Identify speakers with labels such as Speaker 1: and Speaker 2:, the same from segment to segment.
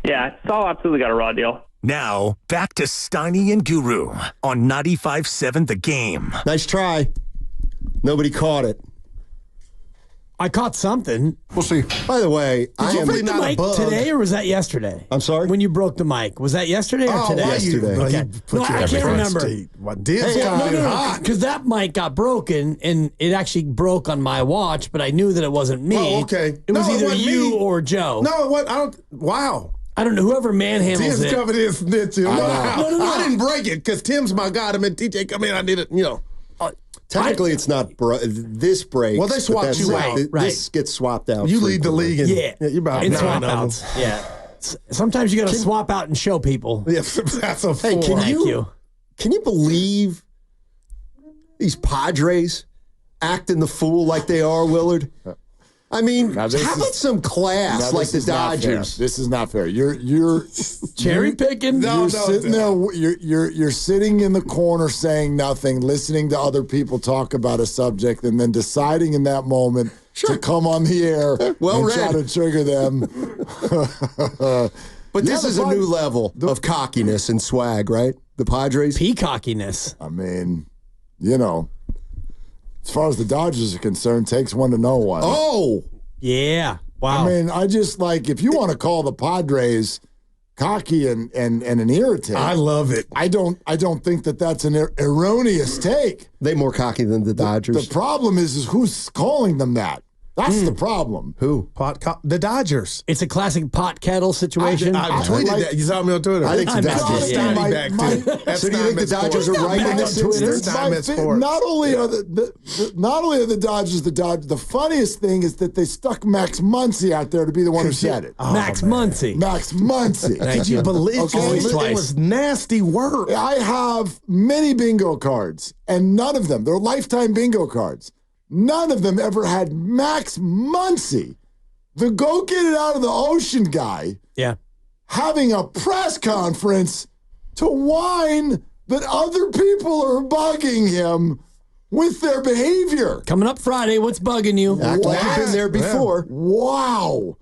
Speaker 1: Yeah, Saul absolutely got a raw deal.
Speaker 2: Now, back to Steiny and Guru on 95.7 The Game.
Speaker 3: Nice try. Nobody caught it.
Speaker 4: I caught something.
Speaker 5: We'll see.
Speaker 3: By the way,
Speaker 4: Did you break the mic today or was that yesterday?
Speaker 3: I'm sorry?
Speaker 4: When you broke the mic. Was that yesterday or today?
Speaker 3: Yesterday.
Speaker 4: Okay. No, I can't remember.
Speaker 5: Hot.
Speaker 4: Because that mic got broken and it actually broke on my watch, but I knew that it wasn't me.
Speaker 5: Oh, okay.
Speaker 4: It was either
Speaker 5: wasn't
Speaker 4: you
Speaker 5: me.
Speaker 4: or Joe.
Speaker 5: No, it wasn't. I don't. Wow.
Speaker 4: I don't know. Whoever manhandles
Speaker 5: Tim's
Speaker 4: it.
Speaker 5: covered his snitch. No,
Speaker 4: No.
Speaker 5: I didn't break it because Tim's my guy. I mean, TJ come in. I did it.
Speaker 3: Technically, it's not this break.
Speaker 5: Well, they swapped you out.
Speaker 3: This gets swapped out.
Speaker 5: You lead the league.
Speaker 3: You're about
Speaker 4: in
Speaker 3: 9
Speaker 4: swap
Speaker 3: of them.
Speaker 4: outs. Yeah. Sometimes you got to swap out and show people.
Speaker 5: Yeah, that's a
Speaker 3: Hey,
Speaker 4: Thank you.
Speaker 3: Can you believe these Padres acting the fool like they are, Willard? I mean, how about some class like the Dodgers?
Speaker 6: This is not fair. You're
Speaker 4: Cherry picking.
Speaker 6: You're sitting there. You're sitting in the corner saying nothing, listening to other people talk about a subject, and then deciding in that moment to come on the air and try to trigger them.
Speaker 3: But this is a new level of cockiness and swag, right? The Padres?
Speaker 4: Peacockiness.
Speaker 6: I mean, as far as the Dodgers are concerned, takes one to know one.
Speaker 3: Oh!
Speaker 4: Yeah. Wow.
Speaker 6: I mean, I just if you want to call the Padres cocky and an irritant.
Speaker 5: I love it.
Speaker 6: I don't think that that's an erroneous take.
Speaker 3: They more cocky than the Dodgers.
Speaker 6: The problem is who's calling them that. That's the problem.
Speaker 3: Who?
Speaker 5: The Dodgers.
Speaker 4: It's a classic pot kettle situation.
Speaker 5: I tweeted that. You saw me on Twitter.
Speaker 3: I think the Dodgers.
Speaker 5: Steiny back too.
Speaker 3: So do you think the Dodgers are right in this instance?
Speaker 6: Not only are the Dodgers the Dodgers, the funniest thing is that they stuck Max Muncy out there to be the one who said it.
Speaker 4: Max Muncy.
Speaker 6: Max Muncy.
Speaker 5: Could you believe it was nasty work?
Speaker 6: I have many bingo cards, and none of them, they're lifetime bingo cards. None of them ever had Max Muncy, the go get it out of the ocean guy, having a press conference to whine that other people are bugging him with their behavior.
Speaker 4: Coming up Friday, what's bugging you?
Speaker 3: Act like you've been there before.
Speaker 6: Wow.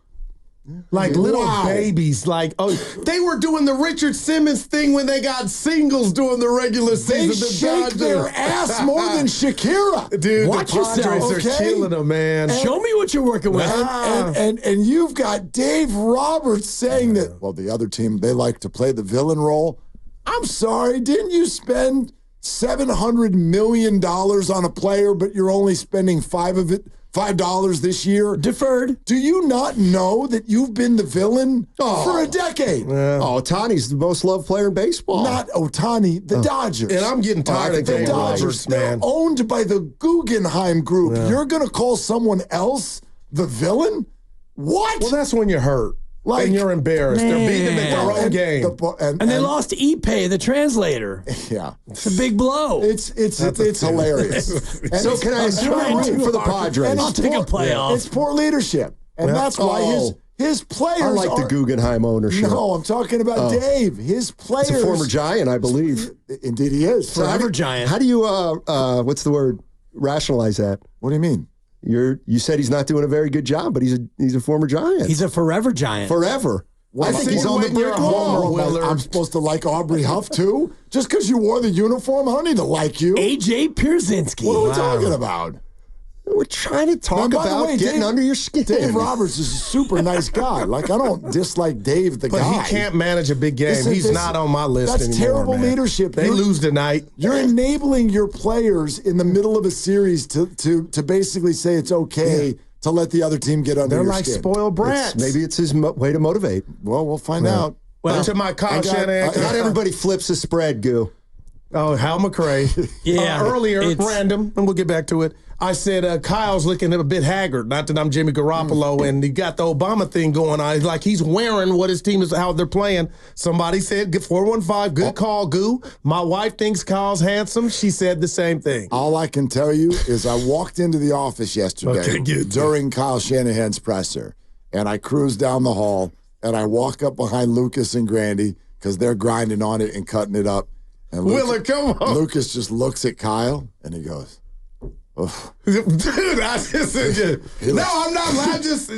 Speaker 5: Like little babies. Like, they were doing the Richard Simmons thing when they got singles during the regular season.
Speaker 6: They shake their ass more than Shakira.
Speaker 5: Dude,
Speaker 4: Watch
Speaker 5: the Padres
Speaker 4: yourself,
Speaker 5: are killing them, man.
Speaker 4: Show me what you're working with.
Speaker 6: And you've got Dave Roberts saying that, well, the other team, they like to play the villain role. I'm sorry, didn't you spend $700 million on a player, but you're only spending $5 this year?
Speaker 4: Deferred.
Speaker 6: Do you not know that you've been the villain for a decade?
Speaker 3: Ohtani's the most loved player in baseball.
Speaker 6: Not Ohtani, the Dodgers.
Speaker 5: And I'm getting tired of
Speaker 6: the
Speaker 5: Dave
Speaker 6: Dodgers.
Speaker 5: Roberts,
Speaker 6: They're
Speaker 5: man.
Speaker 6: owned by the Guggenheim Group. You're going to call someone else the villain? What?
Speaker 5: Well, that's when you're hurt. And you're embarrassed. They're beating them at their own game.
Speaker 4: And they lost Ipe, the translator.
Speaker 6: Yeah.
Speaker 4: It's a big blow.
Speaker 6: It's hilarious.
Speaker 3: So can I assume for the Padres?
Speaker 4: I'll take a playoff.
Speaker 6: It's poor leadership. And that's why his players
Speaker 3: I like the Guggenheim ownership.
Speaker 6: No, I'm talking about Dave. His players.
Speaker 3: He's a former Giant, I believe.
Speaker 6: Indeed he is.
Speaker 4: Forever Giant.
Speaker 3: How do you, what's the word, rationalize that?
Speaker 6: What do you mean?
Speaker 3: You said he's not doing a very good job, but he's a former Giant.
Speaker 4: He's a forever Giant.
Speaker 3: Forever.
Speaker 6: Well,
Speaker 3: I think he's on the brick wall.
Speaker 6: I'm supposed to like Aubrey Huff, too? Just because you wore the uniform, I don't need to like you.
Speaker 4: AJ Pierzynski.
Speaker 6: What are we talking about?
Speaker 3: We're trying to talk about getting under your skin.
Speaker 6: Dave Roberts is a super nice guy. Like, I don't dislike Dave, the guy.
Speaker 5: But he can't manage a big game. He's not on my list anymore.
Speaker 6: That's terrible leadership.
Speaker 5: They lose tonight.
Speaker 6: You're enabling your players in the middle of a series to basically say it's okay to let the other team get under your skin.
Speaker 5: They're like spoiled brats.
Speaker 3: Maybe it's his way to motivate.
Speaker 6: Well, we'll find out.
Speaker 5: Well, to my Kyle Shanahan.
Speaker 3: Not everybody flips a spread, Goo.
Speaker 5: Oh, Hal McRae.
Speaker 4: Yeah.
Speaker 5: Earlier, random, and we'll get back to it. I said Kyle's looking a bit haggard. Not that I'm Jimmy Garoppolo, and he got the Obama thing going on. Like he's wearing what his team is, how they're playing. Somebody said 415, good call, Goo. My wife thinks Kyle's handsome. She said the same thing.
Speaker 6: All I can tell you is I walked into the office yesterday during Kyle Shanahan's presser, and I cruised down the hall, and I walk up behind Lucas and Grandy because they're grinding on it and cutting it up. And
Speaker 5: Willard, come on.
Speaker 6: Lucas just looks at Kyle, and he goes, oh.
Speaker 5: Dude, I just said, no, I'm not. He's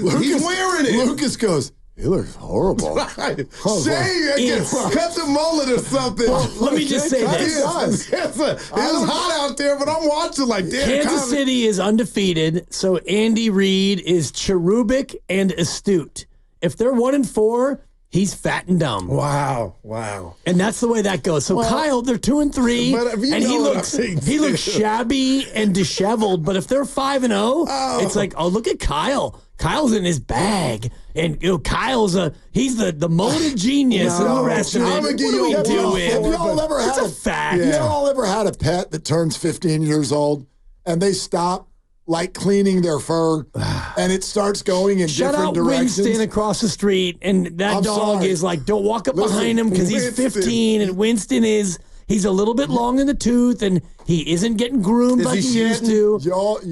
Speaker 5: wearing it.
Speaker 6: Lucas goes, He looks horrible.
Speaker 5: Shave, cut the mullet or something.
Speaker 4: Let me just say this.
Speaker 5: It's hot out there, but I'm watching like damn.
Speaker 4: Kansas City is undefeated, so Andy Reid is cherubic and astute. If they're 1-4, he's fat and dumb.
Speaker 5: Wow.
Speaker 4: And that's the way that goes. So Kyle, they're 2-3, and he looks shabby and disheveled. But if they're 5-0, it's like, oh, look at Kyle. Kyle's in his bag, and Kyle's he's the molded genius and the rest of it. What are we doing?
Speaker 6: Have y'all ever had
Speaker 4: a fact?
Speaker 6: Y'all ever had a pet that turns 15 years old and they stop like cleaning their fur and it starts going in different directions?
Speaker 4: Winston across the street, and that dog is like, don't walk up behind him because he's 15, and Winston he's a little bit long in the tooth, and he isn't getting groomed like he used to.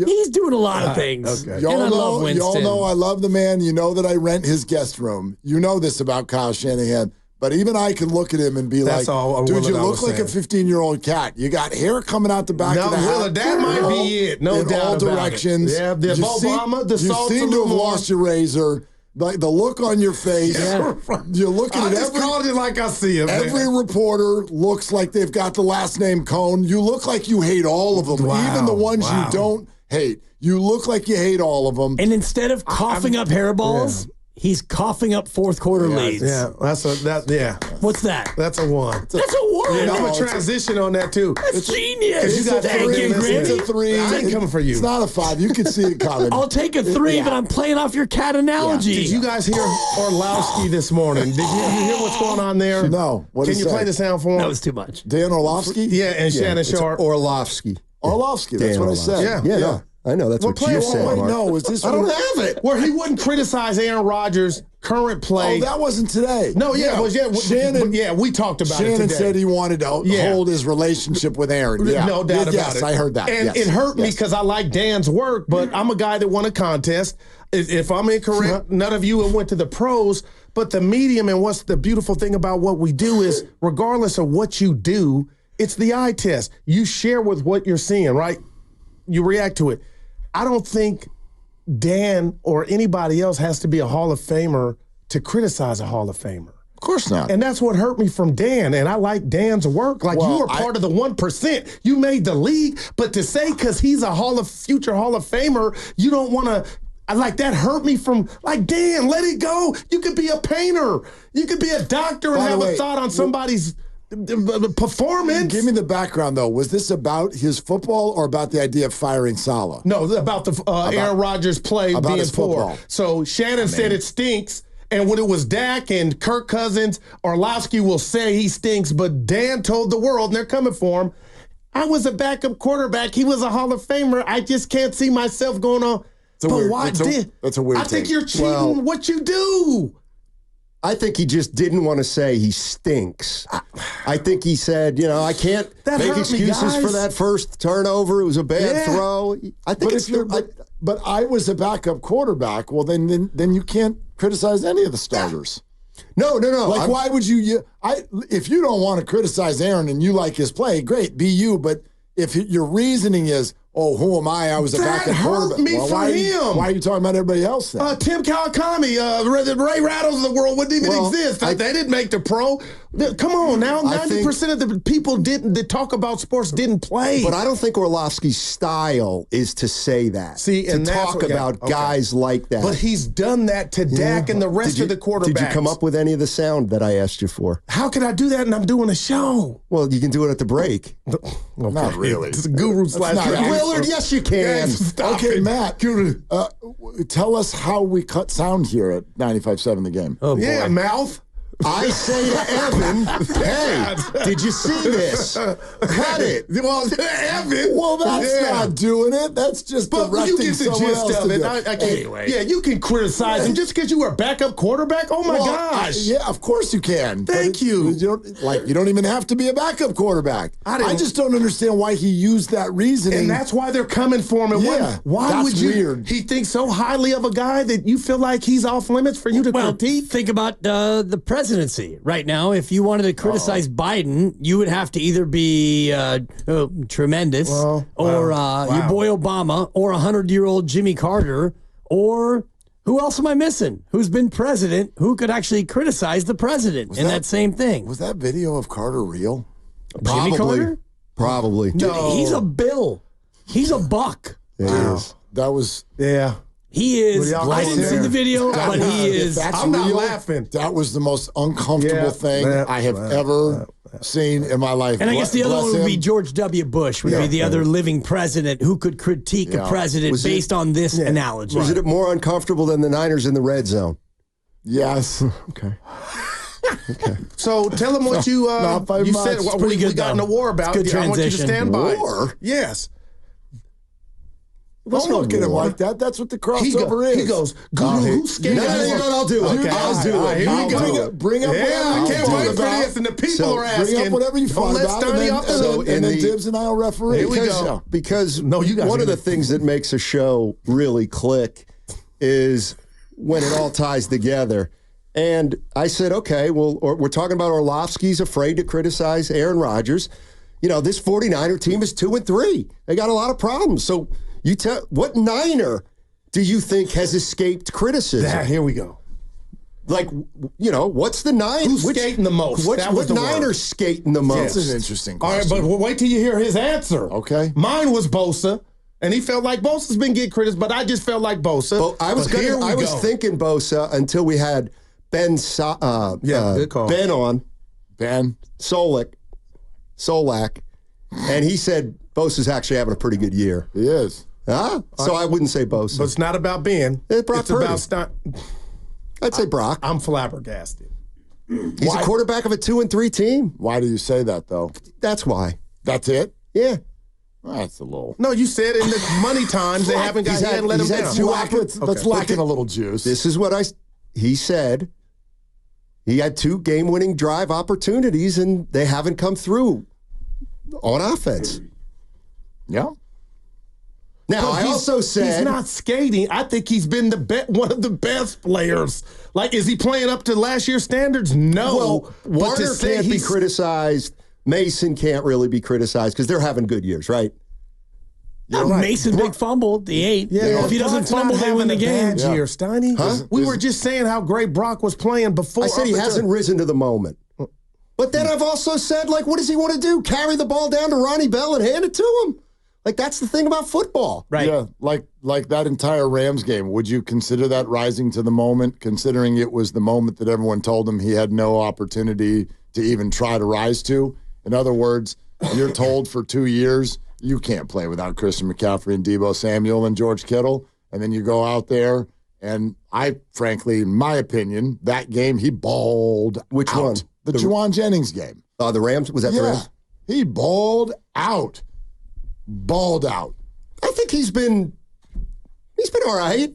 Speaker 4: He's doing a lot of things.
Speaker 6: Okay.
Speaker 4: I love Winston.
Speaker 6: Y'all know I love the man. You know that I rent his guest room. You know this about Kyle Shanahan. But even I can look at him and be dude, you look like a 15-year-old cat. You got hair coming out the back of the hat.
Speaker 5: That might be it. No doubt
Speaker 6: all directions.
Speaker 5: Yeah, the Obama, the salt.
Speaker 6: You seem to have lost your razor. Like the look on your face, you're looking at every.
Speaker 5: Called it like I see him.
Speaker 6: Every reporter looks like they've got the last name Cohn. You look like you hate all of them, even the ones you don't hate. You look like you hate all of them.
Speaker 4: And instead of coughing up hairballs, he's coughing up fourth quarter leads.
Speaker 5: Yeah,
Speaker 4: What's that?
Speaker 5: That's a 1.
Speaker 4: That's a 1.
Speaker 5: Yeah, I'm a transition on that too.
Speaker 4: That's genius.
Speaker 5: You got
Speaker 6: It's a 3.
Speaker 5: I ain't coming for you.
Speaker 6: It's not a 5. You can see it coming.
Speaker 4: I'll take a 3, but I'm playing off your cat analogy.
Speaker 5: Did you guys hear Orlovski this morning? Did you hear what's going on there?
Speaker 6: No.
Speaker 5: Can you play the sound for him?
Speaker 4: That was too much.
Speaker 6: Dan Orlovski?
Speaker 5: Yeah, and Shannon Sharp.
Speaker 3: Orlovski.
Speaker 6: Orlovski, that's what I said.
Speaker 5: Yeah.
Speaker 3: No, I know. That's what you said, Mark.
Speaker 6: No, is this
Speaker 5: I don't have it. Where he wouldn't criticize Aaron Rodgers' current play.
Speaker 6: Oh, that wasn't today.
Speaker 5: No, Shannon. We talked about it today.
Speaker 6: Shannon said he wanted to hold his relationship with Aaron. Yeah.
Speaker 5: No doubt about it.
Speaker 6: Yes, I heard that.
Speaker 5: And it hurt me because I like Dan's work, but I'm a guy that won a contest. If I'm incorrect, none of you went to the pros, but the medium, and what's the beautiful thing about what we do is regardless of what you do, it's the eye test. You share with what you're seeing, right? You react to it. I don't think Dan or anybody else has to be a Hall of Famer to criticize a Hall of Famer.
Speaker 6: Of course not.
Speaker 5: And that's what hurt me from Dan. And I like Dan's work. Like, you were part of the 1%. You made the league. But to say because he's a future Hall of Famer, you don't want to. Like, that hurt me from, like, Dan, let it go. You could be a painter. You could be a doctor and have a thought on somebody's performance.
Speaker 6: Give me the background, though. Was this about his football or about the idea of firing Saleh?
Speaker 5: No, about the Aaron Rodgers play being poor.
Speaker 6: Football.
Speaker 5: So Shannon said it stinks. And when it was Dak and Kirk Cousins, Orlovski will say he stinks, but Dan told the world, and they're coming for him, I was a backup quarterback. He was a Hall of Famer. I just can't see myself going on.
Speaker 6: That's a weird
Speaker 5: I think you're cheating what you do.
Speaker 3: I think he just didn't want to say he stinks. I think he said, I can't make excuses for that first turnover. It was a bad throw. I think
Speaker 6: but I was a backup quarterback. Well, then you can't criticize any of the starters.
Speaker 3: No.
Speaker 6: Like, why would you? If you don't want to criticize Aaron and you like his play, great, be you. But if your reasoning is, oh, who am I? I was a backup quarterback.
Speaker 5: Me for him.
Speaker 6: Why are you talking about everybody else then?
Speaker 5: Tim Kawakami, the Ray Rattles of the world wouldn't even exist. They didn't make the pro. Come on now, 90% of the people that talk about sports didn't play.
Speaker 3: But I don't think Orlovsky's style is to say that.
Speaker 5: See, and
Speaker 3: talk about guys like that.
Speaker 5: But he's done that to Dak and the rest of the quarterbacks.
Speaker 3: Did you come up with any of the sound that I asked you for?
Speaker 5: How can I do that and I'm doing a show?
Speaker 3: Well, you can do it at the break.
Speaker 6: Not really.
Speaker 5: It's a guru /
Speaker 3: Willard, yes, you can.
Speaker 6: Okay, Matt, tell us how we cut sound here at 95.7 The Game.
Speaker 5: Oh, yeah, mouth.
Speaker 3: I say to Evan, hey, did you see this? Cut it.
Speaker 5: Well, Evan.
Speaker 6: Well, that's not doing it. That's just directing someone else to do it.
Speaker 5: Anyway. Yeah, you can criticize him just because you were a backup quarterback. Oh, my gosh.
Speaker 6: Yeah, of course you can.
Speaker 5: Thank you.
Speaker 6: You don't even have to be a backup quarterback. I just don't understand why he used that reasoning.
Speaker 5: And that's why they're coming for him. And why would you? Weird. He thinks so highly of a guy that you feel like he's off limits for you to critique?
Speaker 4: Think about the presidency right now. If you wanted to criticize Biden, you would have to either be tremendous or your boy Obama or 100-year-old Jimmy Carter or Who else am I missing? Who's been president? Who could actually criticize the president in that same thing?
Speaker 6: Was that video of Carter real?
Speaker 4: Jimmy Carter?
Speaker 3: Probably.
Speaker 4: Dude, he's a bill. He's a buck.
Speaker 3: Wow.
Speaker 6: That was
Speaker 4: He is. I didn't see the video, but he is.
Speaker 5: I'm not laughing.
Speaker 6: That was the most uncomfortable thing I have ever seen in my life.
Speaker 4: And I guess the other one would be George W. Bush, would be the other living president who could critique a president based on this analogy.
Speaker 3: Was it more uncomfortable than the Niners in the red zone?
Speaker 6: Yes.
Speaker 3: Okay.
Speaker 5: So tell them what you you said. What we got in the war about.
Speaker 4: Good
Speaker 5: I want you to
Speaker 4: transition.
Speaker 5: stand by.
Speaker 6: War?
Speaker 5: Yes.
Speaker 6: Don't look at him like that. That's what the crossover is.
Speaker 5: He goes, Guru, who's scared?
Speaker 3: No, I'll do it.
Speaker 5: Okay,
Speaker 3: I'll do it.
Speaker 5: Here we go.
Speaker 6: Bring up whatever
Speaker 5: I
Speaker 6: you
Speaker 5: can't
Speaker 6: fought
Speaker 5: wait for
Speaker 6: about.
Speaker 5: this. And the people are asking.
Speaker 6: Bring up whatever you
Speaker 5: Don't
Speaker 6: fought
Speaker 5: let
Speaker 6: about,
Speaker 5: Steiny off the hook.
Speaker 6: and then Dibs and I will referee.
Speaker 5: Here we go.
Speaker 3: Because
Speaker 5: you guys
Speaker 3: one of
Speaker 5: are
Speaker 3: the things that makes a show really click is when it all ties together. And I said, okay, well, we're talking about Orlovski's afraid to criticize Aaron Rodgers. You know, this 49er team is 2-3. They got a lot of problems. So you tell what Niner do you think has escaped criticism?
Speaker 5: Here we go.
Speaker 3: Like, you know, what's the Niner?
Speaker 5: Who's skating the most?
Speaker 3: What
Speaker 5: That was the
Speaker 3: Niner's
Speaker 5: word.
Speaker 3: skating the most?
Speaker 6: That's an interesting
Speaker 5: All right,
Speaker 6: question.
Speaker 5: but wait till you hear his answer.
Speaker 6: Okay.
Speaker 5: Mine was Bosa, and he felt like Bosa's been getting criticized, but I just felt like Bosa.
Speaker 3: Well, I was thinking Bosa until we had Ben
Speaker 5: good call.
Speaker 3: Ben on.
Speaker 6: Ben
Speaker 3: Solak, and he said Bosa's actually having a pretty good year.
Speaker 6: He is.
Speaker 3: Huh? So I wouldn't say Bosa.
Speaker 5: But it's not about Ben.
Speaker 3: It's Brock Purdy.
Speaker 5: about
Speaker 3: I'd say Brock.
Speaker 5: I'm flabbergasted.
Speaker 3: He's a quarterback of a 2-3 team.
Speaker 6: Why do you say that, though?
Speaker 3: That's why.
Speaker 6: That's it?
Speaker 3: Yeah.
Speaker 6: That's a little.
Speaker 5: No, you said in the money times they haven't got. He hadn't let him down.
Speaker 6: That's lacking a little juice.
Speaker 3: This is what he said. He had 2 game-winning drive opportunities, and they haven't come through on offense.
Speaker 6: Yeah.
Speaker 3: Now, I also said
Speaker 5: he's not skating. I think he's been one of the best players. Like, is he playing up to last year's standards? No.
Speaker 3: Well, Warner can't be criticized. Mason can't really be criticized because they're having good years, right?
Speaker 4: Mason big fumble, the 8.
Speaker 5: Yeah,
Speaker 4: if he doesn't fumble, they win the game.
Speaker 5: Bad year, Steiny.
Speaker 3: Huh?
Speaker 5: We were just saying how great Brock was playing before.
Speaker 3: I said he hasn't risen to the moment. But then I've also said, like, what does he want to do? Carry the ball down to Ronnie Bell and hand it to him? Like, that's the thing about football.
Speaker 4: Right.
Speaker 6: Yeah, like that entire Rams game. Would you consider that rising to the moment, considering it was the moment that everyone told him he had no opportunity to even try to rise to? In other words, you're told for 2 years you can't play without Christian McCaffrey and Deebo Samuel and George Kittle, and then you go out there, and I, frankly, in my opinion, that game he balled
Speaker 3: Which
Speaker 6: out.
Speaker 3: one?
Speaker 6: The Juwan Jennings game.
Speaker 3: The Rams? Was that the Rams?
Speaker 6: He balled out. Balled out.
Speaker 3: I think he's been all right.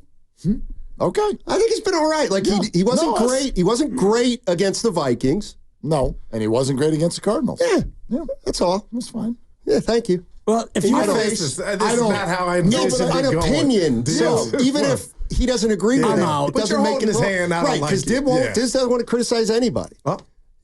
Speaker 6: Okay.
Speaker 3: I think he's been all right. Like, he wasn't great. He wasn't great against the Vikings.
Speaker 6: No, and he wasn't great against the Cardinals.
Speaker 3: Yeah, that's all.
Speaker 6: That's fine.
Speaker 3: Yeah, thank you.
Speaker 4: Well, if you
Speaker 5: This is not how I
Speaker 3: No,
Speaker 5: envisioned
Speaker 3: but
Speaker 5: it
Speaker 3: an
Speaker 5: going.
Speaker 3: opinion. So even if he doesn't agree with
Speaker 4: I'm
Speaker 3: it,
Speaker 4: out.
Speaker 3: it
Speaker 5: But
Speaker 3: doesn't
Speaker 5: you're
Speaker 3: make
Speaker 5: holding
Speaker 3: it
Speaker 5: his
Speaker 3: wrong.
Speaker 5: hand. I don't
Speaker 3: Right,
Speaker 5: like
Speaker 3: because
Speaker 5: it.
Speaker 3: Diz doesn't want to criticize anybody. Yeah,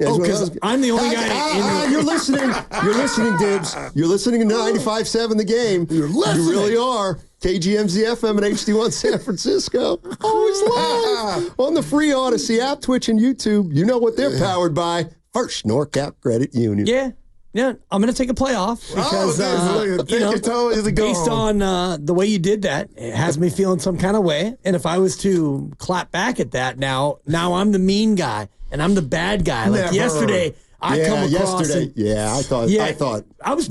Speaker 4: Oh, because I'm the only guy.
Speaker 3: You're listening. You're listening, Dibs. You're listening to 95.7 The Game.
Speaker 6: You're listening.
Speaker 3: You really are. KGMZ FM and HD1 San Francisco. Always live on the free Odyssey app, Twitch, and YouTube. You know what they're powered by. First NorCal Credit Union.
Speaker 4: Yeah, I'm going to take a playoff because,
Speaker 5: your toe, is it
Speaker 4: based
Speaker 5: gone?
Speaker 4: on the way you did that, it has me feeling some kind of way. And if I was to clap back at that now I'm the mean guy and I'm the bad guy. Like
Speaker 5: Never.
Speaker 4: yesterday, I come across.
Speaker 3: I thought.
Speaker 4: I was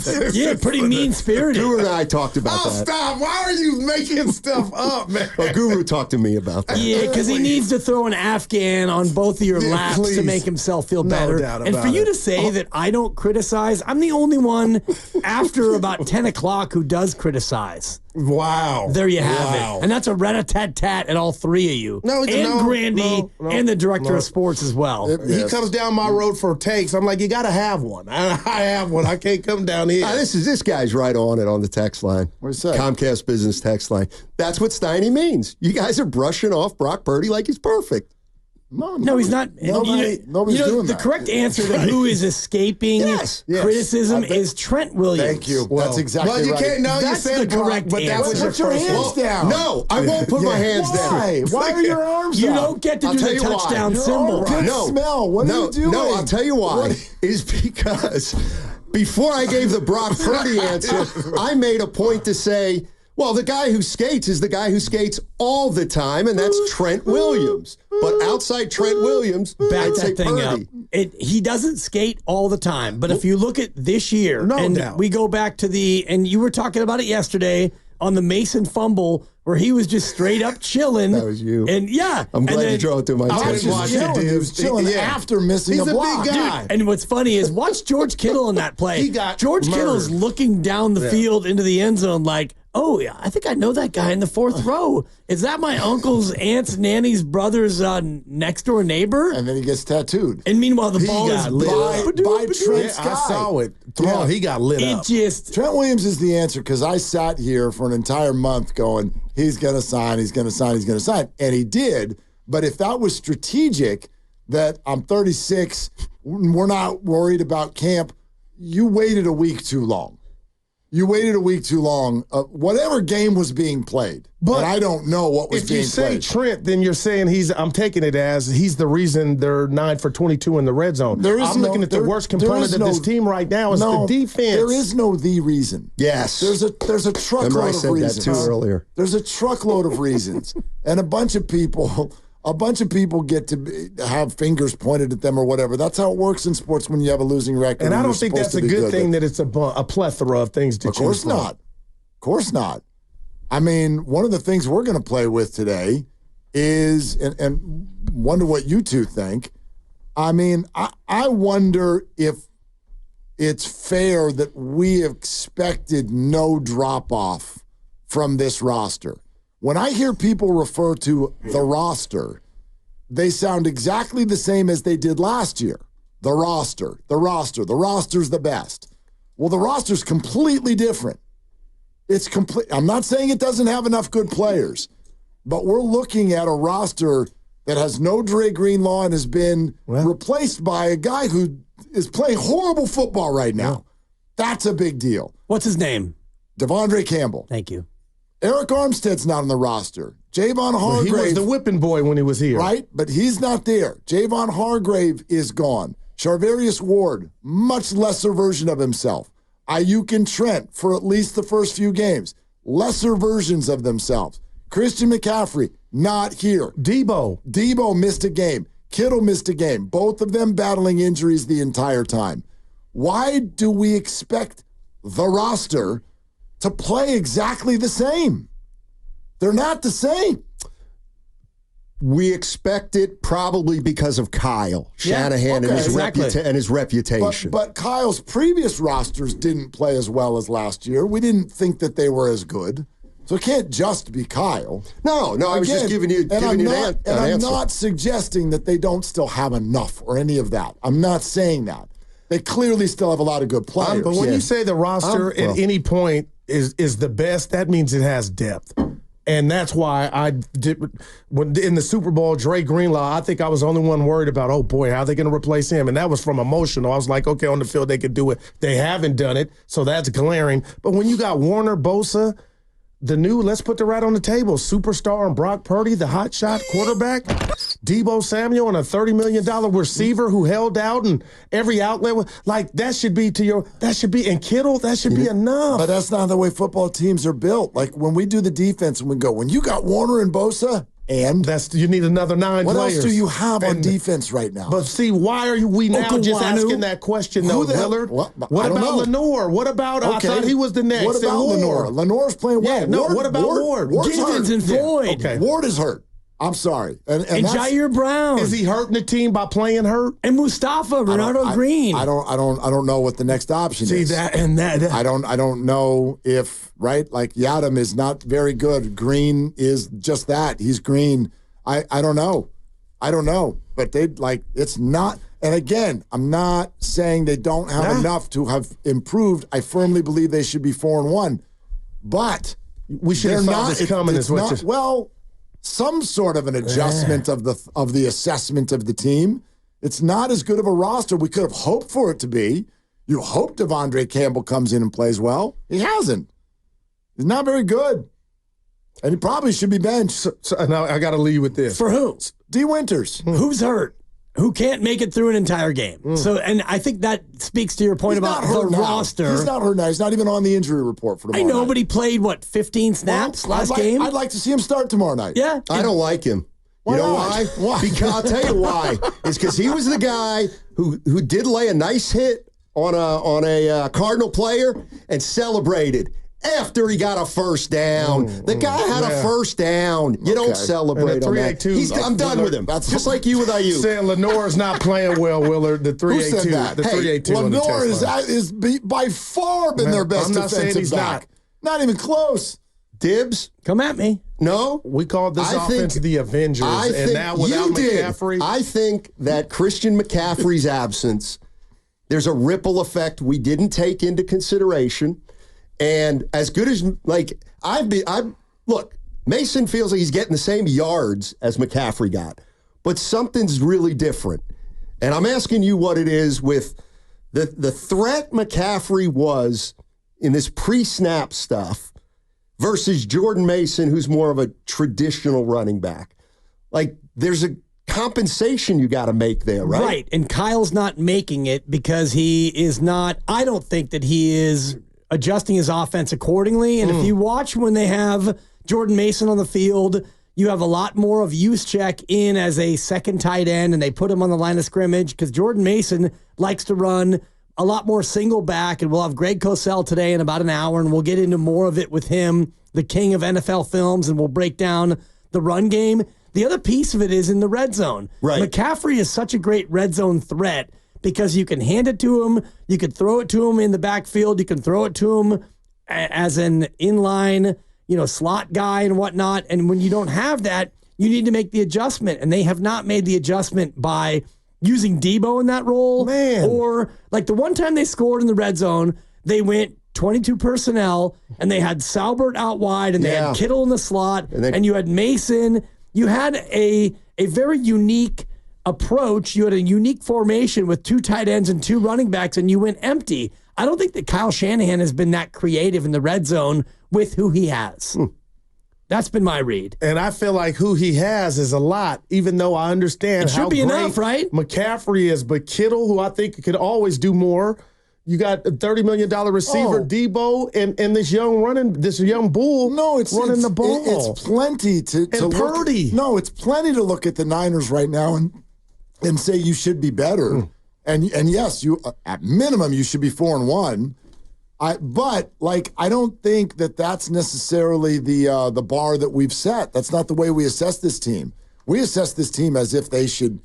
Speaker 4: pretty mean spirited.
Speaker 3: Guru and I talked about that.
Speaker 5: Stop. Why are you making stuff up, man?
Speaker 3: Well, Guru talked to me about that.
Speaker 4: Yeah, because he needs to throw an Afghan on both of your laps
Speaker 5: please.
Speaker 4: to make himself feel
Speaker 5: No
Speaker 4: better.
Speaker 5: doubt
Speaker 4: And for
Speaker 5: about
Speaker 4: you
Speaker 5: it.
Speaker 4: to say that I don't criticize, I'm the only one after about 10 o'clock who does criticize.
Speaker 5: Wow.
Speaker 4: There you have
Speaker 5: Wow.
Speaker 4: it. And that's a rat-a-tat-tat at all 3 of you.
Speaker 5: No,
Speaker 4: and
Speaker 5: no,
Speaker 4: Grandy
Speaker 5: no,
Speaker 4: and the director
Speaker 5: no.
Speaker 4: of sports as well.
Speaker 5: He comes down my road for takes. I'm like, you got to have one. I have one. I can't come down here.
Speaker 3: This guy's right on it on the text line.
Speaker 6: What's that?
Speaker 3: Comcast Business text line. That's what Steiny means. You guys are brushing off Brock Purdy like he's perfect.
Speaker 4: No, he's not.
Speaker 6: Nobody's doing
Speaker 4: the
Speaker 6: that.
Speaker 4: correct answer to who is escaping criticism is Trent Williams.
Speaker 6: Thank you. That's exactly right.
Speaker 5: Well, you can't. No, you
Speaker 4: That's
Speaker 5: said
Speaker 4: the correct
Speaker 5: but that
Speaker 4: answer.
Speaker 5: was your
Speaker 6: Put your
Speaker 5: first
Speaker 6: hands
Speaker 5: one.
Speaker 6: down.
Speaker 3: No, I won't put my hands down.
Speaker 6: Why? Why are your arms
Speaker 4: You
Speaker 6: up?
Speaker 4: don't get to
Speaker 3: I'll
Speaker 4: do
Speaker 3: tell
Speaker 4: the
Speaker 3: you why.
Speaker 4: touchdown
Speaker 6: Your
Speaker 4: symbol.
Speaker 6: arm can
Speaker 3: No.
Speaker 6: smell. What are you doing?
Speaker 3: No, I'll tell you why. Is because before I gave the Brock Purdy answer, I made a point to say, well, the guy who skates is the guy who skates all the time, and that's Trent Williams. But outside Trent Williams,
Speaker 4: Back
Speaker 3: I'd say
Speaker 4: that thing
Speaker 3: Purdy.
Speaker 4: up. He doesn't skate all the time, but if you look at this year, and
Speaker 5: doubt.
Speaker 4: we go back to and you were talking about it yesterday on the Mason fumble where he was just straight up chilling.
Speaker 3: That was you.
Speaker 4: And yeah.
Speaker 3: I'm glad you drove it through my
Speaker 5: I
Speaker 3: attention.
Speaker 5: didn't watch it,
Speaker 6: He
Speaker 5: dude.
Speaker 6: was chilling after missing
Speaker 5: He's
Speaker 6: a
Speaker 5: a
Speaker 6: block.
Speaker 5: big guy.
Speaker 4: Dude, and what's funny is watch George Kittle in that play.
Speaker 5: He got
Speaker 4: George Kittle's
Speaker 5: murdered.
Speaker 4: looking down the field into the end zone like, oh, yeah, I think I know that guy in the fourth row. Is that my uncle's aunt's nanny's brother's next door neighbor?
Speaker 6: And then he gets tattooed.
Speaker 4: And meanwhile, the ball is
Speaker 5: got lit up.
Speaker 6: by Trent
Speaker 5: Yeah,
Speaker 6: Scott.
Speaker 5: I saw it. He got lit
Speaker 4: It
Speaker 5: up.
Speaker 4: just
Speaker 6: Trent Williams is the answer because I sat here for an entire month going, he's going to sign, he's going to sign, he's going to sign. And he did. But if that was strategic, that I'm 36, we're not worried about camp, you waited a week too long. You waited a week too long. Whatever game was being played, but I don't know what was
Speaker 5: If
Speaker 6: being
Speaker 5: you say
Speaker 6: played.
Speaker 5: Trent, then you're saying I'm taking it as he's the reason they're 9 for 22 in the red zone. I'm looking at the worst component of this team right now is the defense.
Speaker 6: There is no the reason.
Speaker 3: Yes.
Speaker 6: There's a truckload
Speaker 3: Remember I
Speaker 6: of
Speaker 3: said
Speaker 6: reasons.
Speaker 3: that too earlier.
Speaker 6: There's a truckload of reasons, and a bunch of people get to have fingers pointed at them or whatever. That's how it works in sports when you have a losing record.
Speaker 5: And I
Speaker 6: you're
Speaker 5: don't think
Speaker 6: supposed
Speaker 5: that's
Speaker 6: to
Speaker 5: a
Speaker 6: be
Speaker 5: good thing
Speaker 6: but-
Speaker 5: that it's a plethora of things to
Speaker 6: Of course
Speaker 5: choose from.
Speaker 6: not. Of course not. I mean, one of the things we're going to play with today is, and wonder what you two think. I mean, I wonder if it's fair that we expected no drop-off from this roster. When I hear people refer to the roster, they sound exactly the same as they did last year. The roster's the best. Well, the roster's completely different. It's complete. I'm not saying it doesn't have enough good players, but we're looking at a roster that has no Dre Greenlaw and has been replaced by a guy who is playing horrible football right now. That's a big deal.
Speaker 4: what's his name?
Speaker 6: Devondre Campbell.
Speaker 4: Thank you.
Speaker 6: Eric Armstead's not on the roster. Javon Hargrave.
Speaker 5: He was the whipping boy when he was here.
Speaker 6: Right, but he's not there. Javon Hargrave is gone. Charvarius Ward, much lesser version of himself. Ayuk and Trent for at least the first few games. Lesser versions of themselves. Christian McCaffrey, not here. Debo missed a game. Kittle missed a game. Both of them battling injuries the entire time. Why do we expect the roster to play exactly the same? They're not the same.
Speaker 3: We expect it probably because of Kyle Shanahan and his reputation.
Speaker 6: But Kyle's previous rosters didn't play as well as last year. We didn't think that they were as good. So it can't just be Kyle.
Speaker 3: No, I was just giving you an answer.
Speaker 6: I'm not suggesting that they don't still have enough or any of that. I'm not saying that. They clearly still have a lot of good players.
Speaker 5: But when you say the roster at any point is the best, that means it has depth. And that's why I did when in the Super Bowl, Dre Greenlaw, I think I was the only one worried about, oh boy, how are they going to replace him? And that was from emotional. I was like, okay, on the field they could do it. They haven't done it, so that's glaring. But when you got Warner, Bosa, the new, let's put the right on the table, superstar and Brock Purdy, the hotshot quarterback, Debo Samuel, and a $30 million receiver who held out and every outlet, like that should be and Kittle, that should be enough.
Speaker 6: But that's not the way football teams are built. Like when we do the defense and we go, when you got Warner and Bosa, and
Speaker 5: you need another 9
Speaker 6: what
Speaker 5: players.
Speaker 6: else do you have on defense right now?
Speaker 5: But see, why are we now just asking that question, though, Willard? What about Lenore? What about, I thought he was the next.
Speaker 6: What about Lenore? Lenore's playing well.
Speaker 5: Yeah, no, what about Ward?
Speaker 4: Givens and Floyd.
Speaker 5: Yeah, okay.
Speaker 6: Ward is hurt. I'm sorry. And
Speaker 4: Jair Brown.
Speaker 5: Is he hurting the team by playing hurt?
Speaker 4: And Mustafa, Ronaldo Green.
Speaker 6: I don't know what the next option is.
Speaker 5: See that.
Speaker 6: I don't know if like Yadam is not very good. Green is just that. He's green. I don't know. But it's not. And again, I'm not saying they don't have enough to have improved. I firmly believe they should be 4-1. But
Speaker 5: we should have saw this coming. Well,
Speaker 6: some sort of an adjustment of the assessment of the team. It's not as good of a roster we could have hoped for it to be. You hope Devondre Campbell comes in and plays well. He hasn't. He's not very good. And he probably should be benched.
Speaker 5: So now I got to leave with this.
Speaker 4: For who?
Speaker 6: D. Winters.
Speaker 4: Who's hurt? Who can't make it through an entire game? So, and I think that speaks to your point about the roster.
Speaker 6: He's not hurt now. He's not even on the injury report for tomorrow night.
Speaker 4: But he played, 15 snaps last game?
Speaker 6: I'd like to see him start tomorrow night.
Speaker 4: Yeah.
Speaker 3: I don't like him. You know why?
Speaker 6: Why?
Speaker 3: Because I'll tell you why. It's because he was the guy who did lay a nice hit on a Cardinal player and celebrated after he got a first down. The guy had a first down. You don't celebrate on that. I'm done with him. That's just like you with IU.
Speaker 5: Saying Lenore's not playing well, Willard. The 3-8-2.
Speaker 6: Who said that?
Speaker 5: The 3-8-2.
Speaker 6: Lenore is by far been their best defensive back. Not even close.
Speaker 3: Dibs?
Speaker 4: Come at me.
Speaker 3: No.
Speaker 5: We called this offense the Avengers. And now without McCaffrey.
Speaker 3: I think that Christian McCaffrey's absence, there's a ripple effect we didn't take into consideration. And as good as, look, Mason feels like he's getting the same yards as McCaffrey got, but something's really different. And I'm asking you what it is with the threat McCaffrey was in this pre-snap stuff versus Jordan Mason, who's more of a traditional running back. Like, there's a compensation you got to make there, right?
Speaker 4: Right, and Kyle's not making it because he is not, I don't think that he is adjusting his offense accordingly. And if you watch when they have Jordan Mason on the field, you have a lot more of Juszczyk in as a second tight end, and they put him on the line of scrimmage because Jordan Mason likes to run a lot more single back, and we'll have Greg Cosell today in about an hour, and we'll get into more of it with him, the king of NFL films, and we'll break down the run game. The other piece of it is in the red zone.
Speaker 3: Right.
Speaker 4: McCaffrey is such a great red zone threat because you can hand it to him, you can throw it to him in the backfield, you can throw it to him as an inline, slot guy and whatnot. And when you don't have that, you need to make the adjustment. And they have not made the adjustment by using Debo in that role.
Speaker 5: Man.
Speaker 4: Or like the one time they scored in the red zone, they went 22 personnel and they had Salbert out wide and they had Kittle in the slot and you had Mason. You had a very unique approach. You had a unique formation with 2 tight ends and 2 running backs, and you went empty. I don't think that Kyle Shanahan has been that creative in the red zone with who he has. That's been my read.
Speaker 5: And I feel like who he has is a lot, even though I understand how great
Speaker 4: enough, right?
Speaker 5: McCaffrey is. But Kittle, who I think could always do more. You got a $30 million receiver, Debo, and this young bull running the ball.
Speaker 6: It's plenty to
Speaker 5: Purdy.
Speaker 6: It's plenty to look at the Niners right now and say you should be better. And yes, you at minimum you should be 4-1. But I don't think that's necessarily the bar that we've set. That's not the way we assess this team. We assess this team as if they should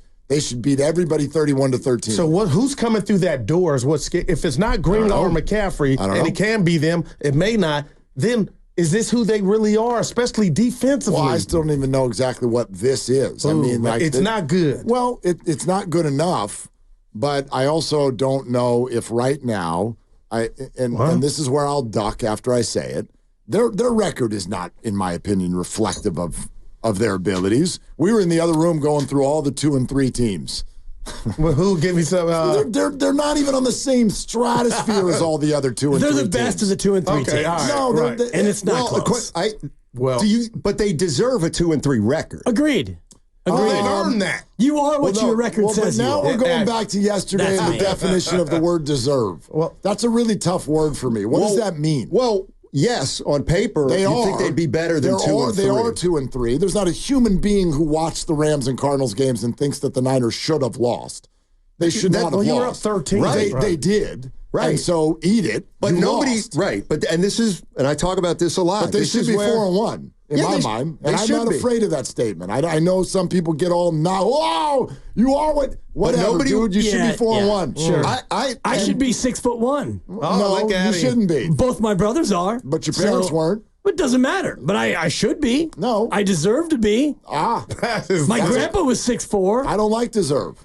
Speaker 6: beat everybody 31-13.
Speaker 5: So who's coming through that door is what's if it's not Greenlaw or McCaffrey, and it can be them, it may not, then is this who they really are, especially defensively?
Speaker 6: Well, I still don't even know exactly what this is.
Speaker 5: I mean, it's not good.
Speaker 6: Well, it's not good enough, but I also don't know if right now, and this is where I'll duck after I say it, their record is not, in my opinion, reflective of their abilities. We were in the other room going through all the 2 and 3 teams.
Speaker 5: Well, who give me some?
Speaker 6: They're not even on the same stratosphere as all the other 2 and 3 teams.
Speaker 4: They're the best of the 2 and 3 teams.
Speaker 5: All right,
Speaker 4: and it's not close.
Speaker 3: But they deserve a 2 and 3 record.
Speaker 4: Agreed.
Speaker 5: They've earned that.
Speaker 4: You are what your record says.
Speaker 6: But now we're going back to yesterday and the definition of the word deserve.
Speaker 5: Well,
Speaker 6: that's a really tough word for me. What does that mean?
Speaker 3: Well, yes, on paper, you think they'd be better than 2 and 3.
Speaker 6: They are 2 and 3. There's not a human being who watched the Rams and Cardinals games and thinks that the Niners should have lost. They should not have lost.
Speaker 5: You were up 13.
Speaker 6: They did.
Speaker 3: Right.
Speaker 6: And so eat it.
Speaker 3: But nobody,
Speaker 6: lost.
Speaker 3: right. But, and this is, and I talk about this a lot.
Speaker 6: But they should be 4-1 in my mind. And I'm not afraid of that statement. I know some people get all, whoa, you are whatever, dude. You should be 4-1.
Speaker 4: Sure. I should be 6'1".
Speaker 6: No, you shouldn't be.
Speaker 4: Both my brothers are.
Speaker 6: But your parents weren't.
Speaker 4: It doesn't matter. But I should be.
Speaker 6: No.
Speaker 4: I deserve to be. My grandpa was 6'4".
Speaker 6: I don't like deserve.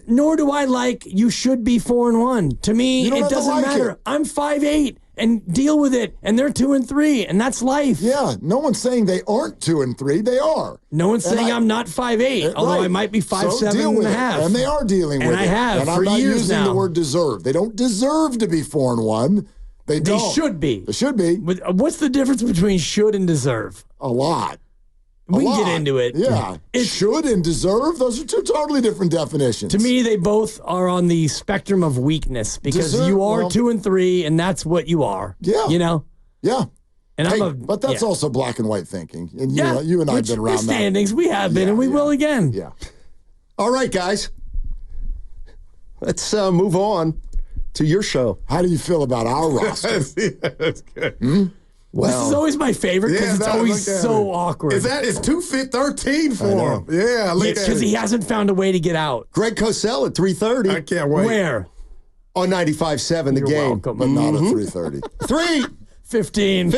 Speaker 4: Nor do I like you should be 4-1. To me, it doesn't matter. I'm 5'8", and deal with it. And they're 2-3, and that's life.
Speaker 6: Yeah, no one's saying they aren't 2-3. They are.
Speaker 4: No one's saying I'm not 5'8", although I might be 5'7.5".
Speaker 6: And they are dealing with it.
Speaker 4: And I have
Speaker 6: and
Speaker 4: for
Speaker 6: I'm not
Speaker 4: years
Speaker 6: using
Speaker 4: now.
Speaker 6: the word deserve. They don't deserve to be 4-1. They don't.
Speaker 4: They should be.
Speaker 6: They should be.
Speaker 4: What's the difference between should and deserve?
Speaker 6: A lot.
Speaker 4: We can get into it.
Speaker 6: Yeah. Should and deserve, those are two totally different definitions.
Speaker 4: To me, they both are on the spectrum of weakness because you are 2-3, and that's what you are.
Speaker 6: Yeah.
Speaker 4: You know?
Speaker 6: Yeah.
Speaker 4: And
Speaker 6: but that's also black and white thinking. And
Speaker 4: yeah,
Speaker 6: you and I have been around that.
Speaker 4: Standings, we have been, and we will again.
Speaker 6: Yeah.
Speaker 3: All right, guys. Let's move on to your show.
Speaker 6: How do you feel about our roster?
Speaker 5: That's good.
Speaker 3: Well,
Speaker 4: this is always my favorite because it's always so awkward.
Speaker 5: It's 2-13 for him. Yeah,
Speaker 4: it's because he hasn't found a way to get out.
Speaker 3: Greg Cosell at 3:30.
Speaker 5: I can't wait.
Speaker 4: Where?
Speaker 3: On 95.7 The
Speaker 4: You're
Speaker 3: Game.
Speaker 4: welcome.
Speaker 6: But not at 3:30.
Speaker 3: 3.
Speaker 4: 15.